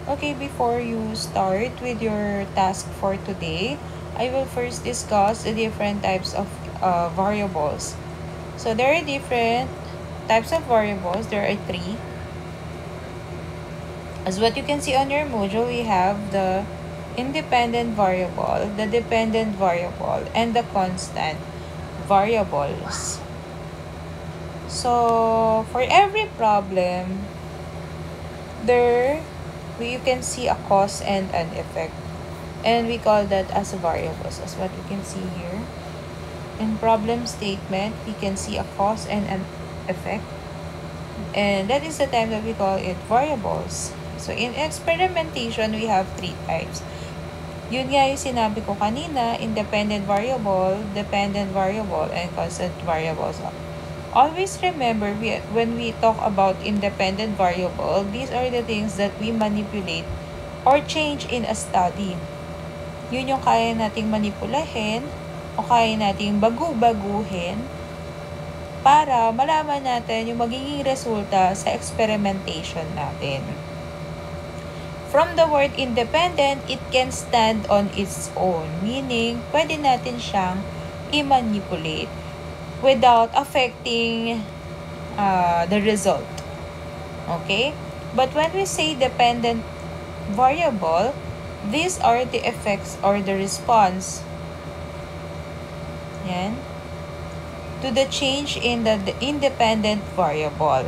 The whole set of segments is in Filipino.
Okay, before you start with your task for today, I will first discuss the different types of variables. So there are different types of variables. There are three. As what you can see on your module, we have the independent variable, the dependent variable, and the constant variables. So for every problem, you can see a cause and an effect. And we call that as variables, as what you can see here. In problem statement, we can see a cause and an effect. And that is the time that we call it variables. So in experimentation, we have three types. Yun nga yung sinabi ko kanina, independent variable, dependent variable, and constant variables. Always remember, when we talk about independent variable, these are the things that we manipulate or change in a study. Yun yung kaya nating manipulahin o kaya nating baguhin para malaman natin yung magiging resulta sa experimentation natin. From the word independent, it can stand on its own, meaning pwede natin siyang i-manipulate without affecting the result. Okay? But when we say dependent variable, these are the effects or the response to the change in the independent variable.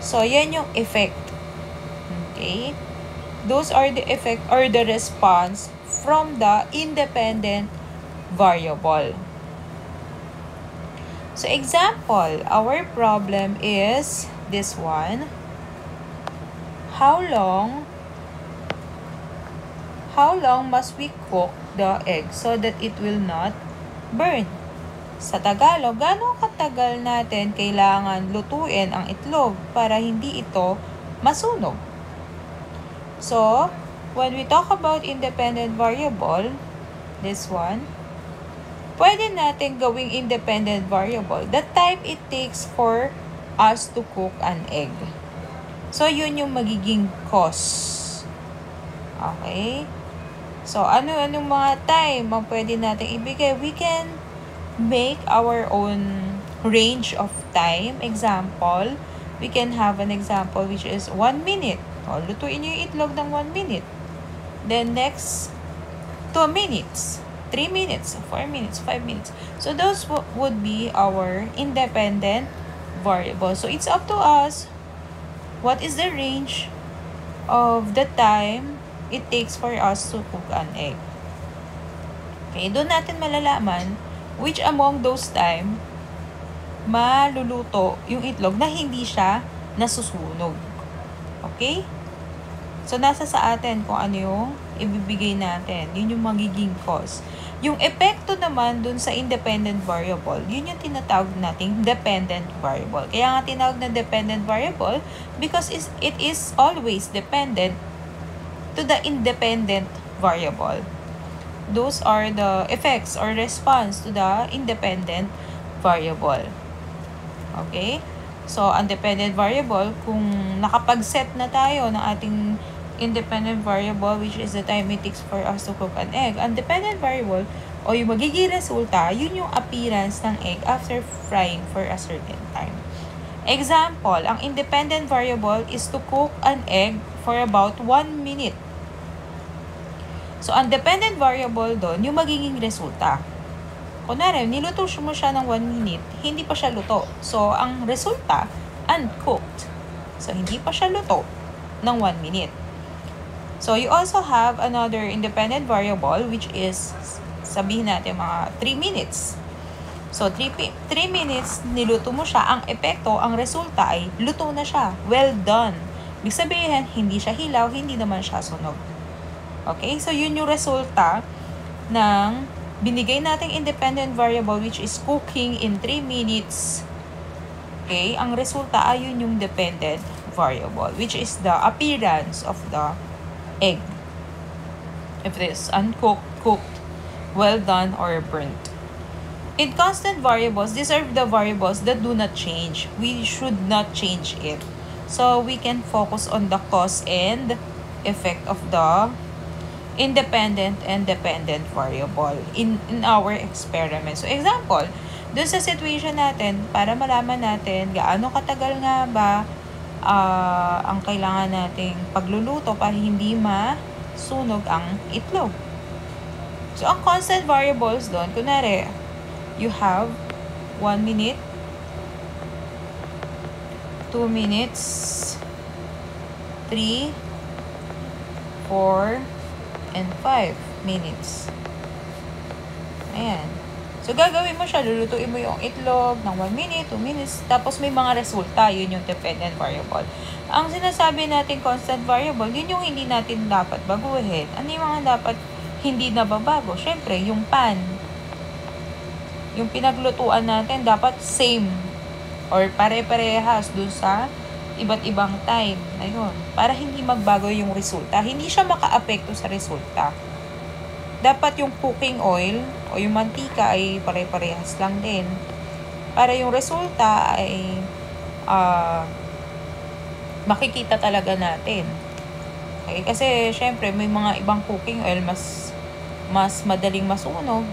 So, yan yung effect. Okay? Those are the effect or the response from the independent variable. So, example, our problem is this one. How long must we cook the egg so that it will not burn? Sa Tagalog, gaano katagal natin kailangan lutuin ang itlog para hindi ito masunog? So, when we talk about independent variable, this one, pwede natin gawing independent variable the time it takes for us to cook an egg. So, yun yung magiging cause. Okay? So, ano-anong mga time ang pwede natin ibigay? We can make our own range of time. Example, we can have an example which is 1 minute. O, lutuin nyo yung itlog ng 1 minute. Then, next, 2 minutes. 3 minutes, 4 minutes, 5 minutes. So, those would be our independent variable. So, it's up to us what is the range of the time it takes for us to cook an egg. Okay, doon natin malalaman which among those time maluluto yung itlog na hindi siya nasusunog. Okay? So, nasa sa atin kung ano yung ibibigay natin. Yun yung magiging cause. Yung epekto naman dun sa independent variable, yun yung tinatawag nating dependent variable. Kaya nga tinawag na dependent variable because it is always dependent to the independent variable. Those are the effects or response to the independent variable. Okay? So, ang dependent variable, kung nakapag-set na tayo ng ating independent variable, which is the time it takes for us to cook an egg, ang dependent variable, o yung magiging resulta, yun yung appearance ng egg after frying for a certain time. Example, ang independent variable is to cook an egg for about 1 minute. So, ang dependent variable doon, yung magiging resulta. Kunwari, niluto mo siya ng 1 minute, hindi pa siya luto. So, ang resulta, uncooked. So, hindi pa siya luto ng 1 minute. So, you also have another independent variable which is, sabihin natin mga 3 minutes. So, 3 minutes, niluto mo siya. Ang epekto, ang resulta ay luto na siya. Well done. Ibig sabihin, hindi siya hilaw, hindi naman siya sunog. Okay? So, yun yung resulta ng binigay nating independent variable which is cooking in 3 minutes. Okay? Ang resulta ay yun yung dependent variable which is the appearance of the egg. If it is uncooked, cooked, well done, or burnt. In constant variables, these are the variables that do not change. We should not change it. So, we can focus on the cause and effect of the independent and dependent variable in our experiment. So, example, dun sa situation natin, para malaman natin gaano katagal nga ba ang kailangan nating pagluluto para hindi masunog ang itlog. So, ang constant variables doon, kunwari, you have 1 minute, 2 minutes, 3, 4, and 5 minutes. Ayan. So, gagawin mo siya, lulutuin mo yung itlog ng 1 minute, 2 minutes, tapos may mga resulta, yun yung dependent variable. Ang sinasabi natin constant variable, yun yung hindi natin dapat baguhin. Ano yung mga dapat hindi nababago? Syempre, yung pan. Yung pinaglutuan natin, dapat same or pare-parehas dun sa iba't ibang time. Ayun. Para hindi magbago yung resulta. Hindi siya maka-apekto sa resulta. Dapat yung cooking oil o yung mantika ay pare-parehas lang din. Para yung resulta ay makikita talaga natin. Okay? Kasi syempre may mga ibang cooking oil mas madaling masunog.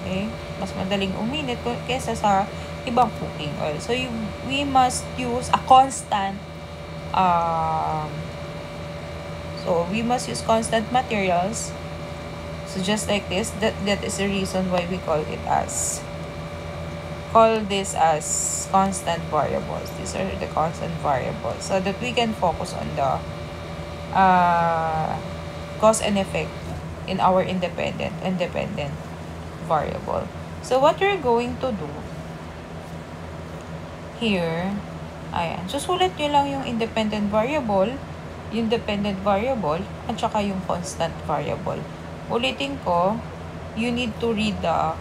Okay? Mas madaling uminit kaysa sa ibang cooking oil. So, we must use a constant we must use constant materials. So, just like this, that is the reason why we call this as constant variables. These are the constant variables so that we can focus on the cause and effect in our independent and dependent variable. So, what we're going to do here, ayan, susulat nyo lang yung independent variable, yung dependent variable, at saka yung constant variable. Ulitin ko, you need to read the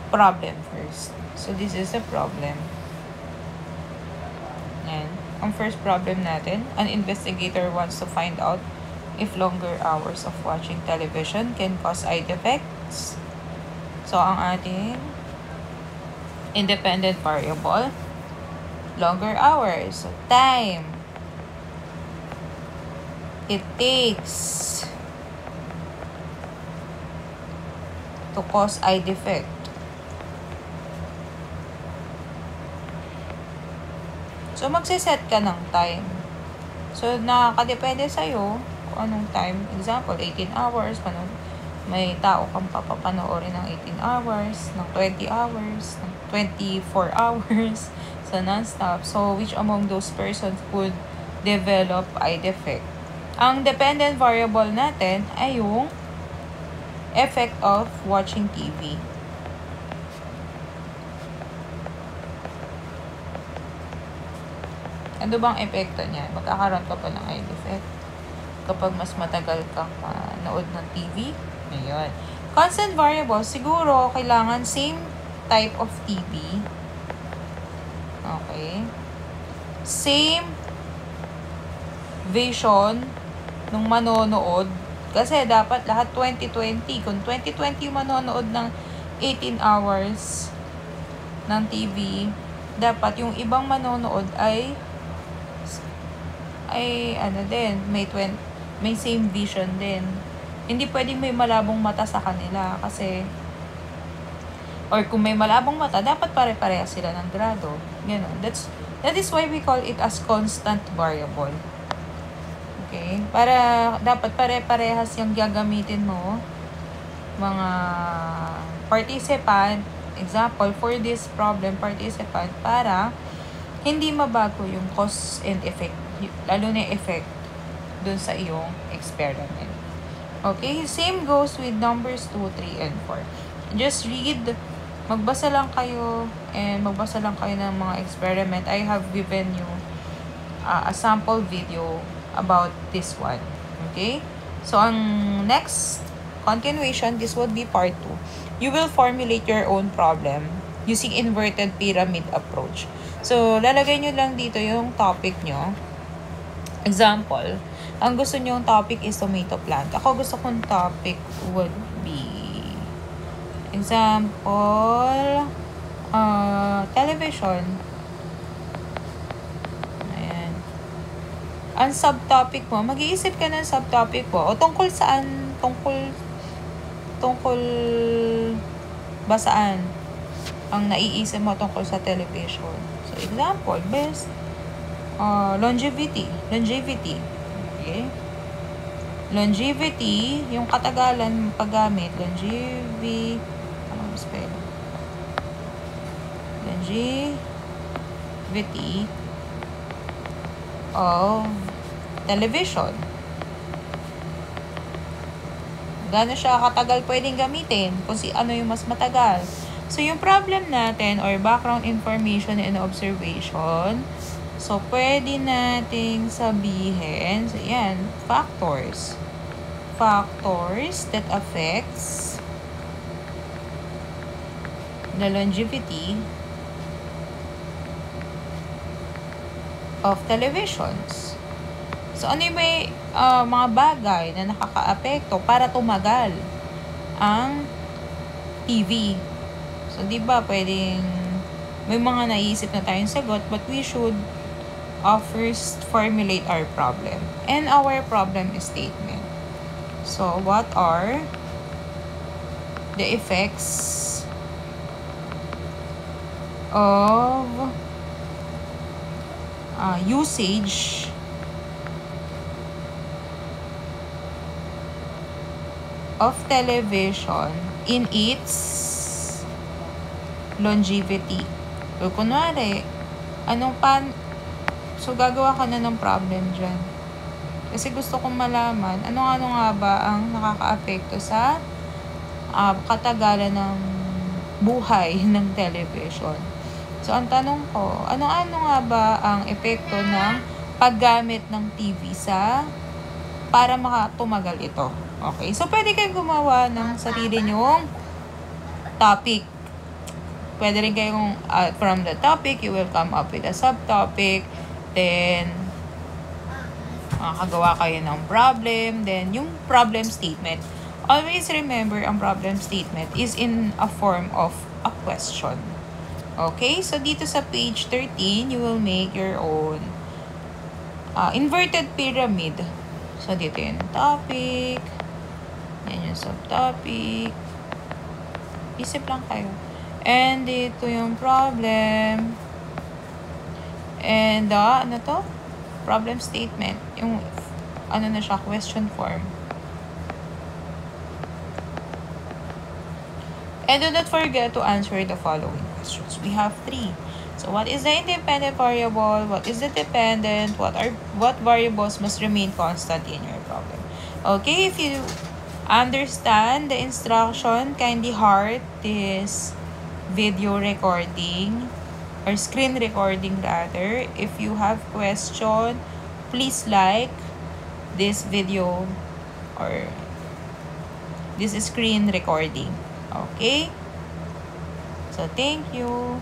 problem first. So, this is the problem. Ayan. Ang first problem natin, an investigator wants to find out if longer hours of watching television can cause eye defects. So, ang ating independent variable, longer hours, so time it takes to cause eye defect. So, magsiset ka ng time. So, nakakadepende sa'yo kung anong time. Example, 18 hours. May tao kang papapanoorin ng 18 hours, ng 20 hours, ng 24 hours. So, non-stop. So, which among those persons would develop eye defect? Ang dependent variable natin ay yung effect of watching TV. Ano bang epekto niya? Magkakaroon ka pa ng eye defect kapag mas matagal kang manood ng TV. Ayun. Constant variable, siguro kailangan same type of TV. Okay. Same vision nung manonood. Kasi dapat lahat 2020. Kung 2020 manonood ng 18 hours ng TV, dapat yung ibang manonood ay may same vision din. Hindi pwedeng may malabong mata sa kanila kasi or kung may malabong mata, dapat pare-parehas sila ng grado. Ganun. That is why we call it as constant variable. Okay? Para dapat pare-parehas yung gagamitin mo. Mga participant, example, for this problem, participant, para hindi mabago yung cause and effect, lalo na yung effect dun sa iyong experiment. Okay? Same goes with numbers 2, 3, and 4. Just read. Magbasa lang kayo ng mga experiment. I have given you a sample video about this one. Okay? So, ang next continuation, this would be part 2. You will formulate your own problem using inverted pyramid approach. So, lalagay nyo lang dito yung topic nyo. Example, ang gusto nyo yung topic is tomato plant. Ako gusto kong topic would be example, television. Ayan. ang subtopic mo, mag-iisip ka ng subtopic mo. O tungkol saan? Tungkol ba saan ang naiisip mo tungkol sa television? So, example, best, longevity. Okay? Longevity, yung katagalan paggamit. Longevity of television. Gaano siya katagal pwedeng gamitin? Kung ano yung mas matagal. So, yung problem natin or background information and observation, so, pwede nating sabihin, so, yan, factors. Factors that affects the longevity of televisions. So, ano yung may mga bagay na nakaka-apekto para tumagal ang TV? So, di ba, pwedeng may mga naisip na tayong sagot, but we should first formulate our problem and our problem statement. So, what are the effects of usage of television in its longevity? So, kunwari, so, gagawa ka na ng problem dyan. Kasi gusto kong malaman, ano nga ba ang nakaka-apekto sa katagalan ng buhay ng television. So, ang tanong ko, ano nga ba ang epekto ng paggamit ng TV para makatumagal ito? Okay, so pwede kayong gumawa ng sarili nyong topic. Pwede rin kayong, from the topic, you will come up with a subtopic, then, makakagawa kayo ng problem, then yung problem statement. Always remember, ang problem statement is in a form of a question. Okay? So, dito sa page 13, you will make your own inverted pyramid. So, dito yung topic, yan yung subtopic. Isip lang kayo. And dito yung problem. And ano to? Problem statement. Yung na siya, question form. And do not forget to answer the following questions. We have 3. So, what is the independent variable? What is the dependent? What variables must remain constant in your problem? Okay, if you understand the instruction, kindly heart this video recording or screen recording rather. If you have question, please like this video or this screen recording. Okay? So, thank you.